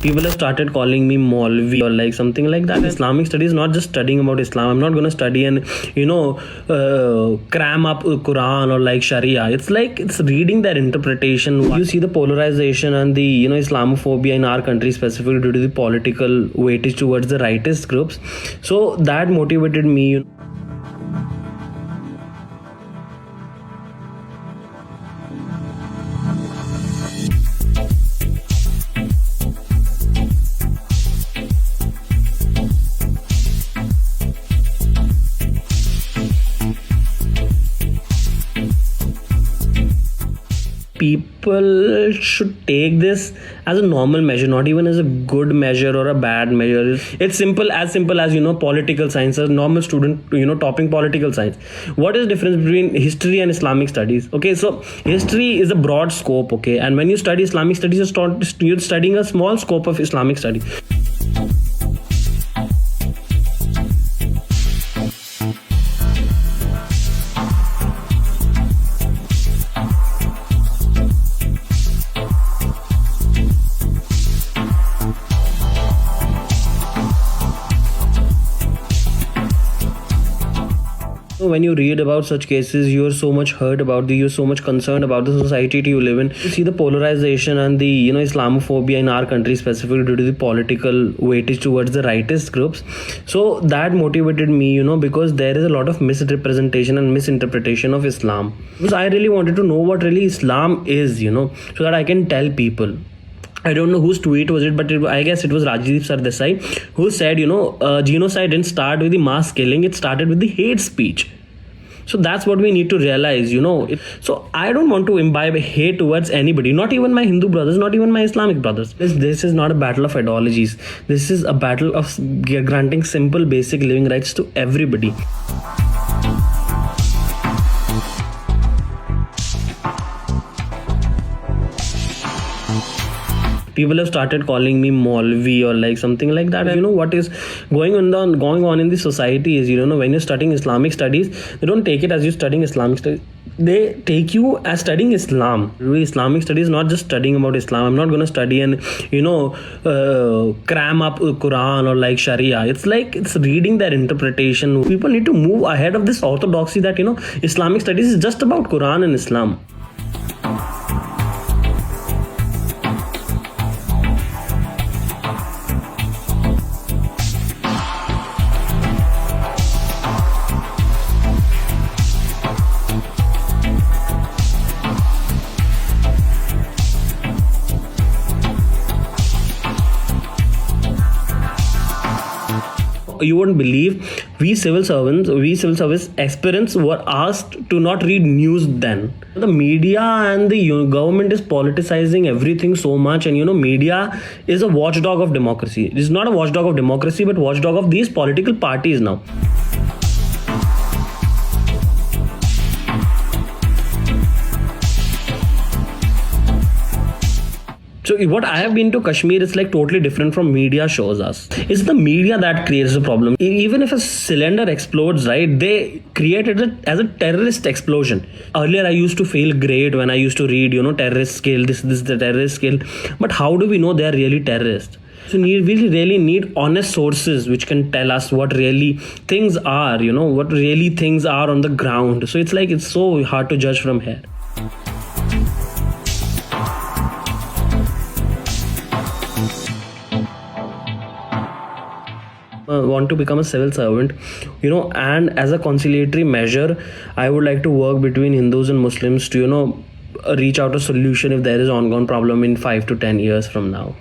People have started calling me Maulvi or like something like that. Islamic studies not just studying about Islam. I'm not going to study and cram up Quran or like Sharia. It's like it's reading their interpretation. You see the polarization and the Islamophobia in our country, specifically due to the political weightage towards the rightist groups. So that motivated me. People should take this as a normal measure, not even as a good measure or a bad measure. It's simple as political science. A normal student topping political science. What is the difference between history and Islamic studies? Okay, so history is a broad scope, okay, and when you study Islamic studies, you're studying a small scope of Islamic studies. When you read about such cases, you're so much hurt about you're so much concerned about the society you live in. You see the polarization and the Islamophobia in our country, specifically due to the political weightage towards the rightist groups. So that motivated me, because there is a lot of misrepresentation and misinterpretation of Islam. Because I really wanted to know what really Islam is, so that I can tell people. I don't know whose tweet was it, but I guess it was Rajdeep Sardesai who said, genocide didn't start with the mass killing, it started with the hate speech. So that's what we need to realize, So I don't want to imbibe hate towards anybody, not even my Hindu brothers, not even my Islamic brothers. This is not a battle of ideologies. This is a battle of granting simple, basic living rights to everybody. People have started calling me Maulvi or like something like that. What is going on in the society is, when you're studying Islamic studies, they don't take it as you studying Islamic studies. They take you as studying Islam. Islamic studies not just studying about Islam. I'm not going to study and cram up Quran or like Sharia. It's like it's reading their interpretation. People need to move ahead of this orthodoxy that Islamic studies is just about Quran and Islam. You wouldn't believe we civil service aspirants were asked to not read news then. The media and the government is politicizing everything so much, and media is a watchdog of democracy. It is not a watchdog of democracy, but watchdog of these political parties now. So what I have been to Kashmir is like totally different from media shows us. It's the media that creates the problem. Even if a cylinder explodes, right, they create it as a terrorist explosion. Earlier I used to feel great when I used to read, terrorist kill, this is the terrorist kill. But how do we know they are really terrorists? So we really need honest sources which can tell us what really things are, what really things are on the ground. So it's so hard to judge from here. Want to become a civil servant, and as a conciliatory measure, I would like to work between Hindus and Muslims to, reach out a solution if there is ongoing problem in 5 to 10 years from now.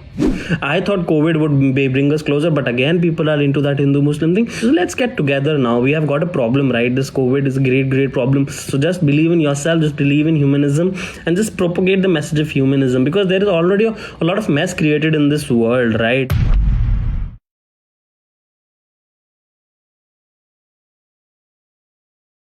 I thought COVID would bring us closer, but again, people are into that Hindu-Muslim thing. So let's get together now. We have got a problem, right? This COVID is a great problem. So just believe in yourself, just believe in humanism, and just propagate the message of humanism, because there is already a lot of mess created in this world, right?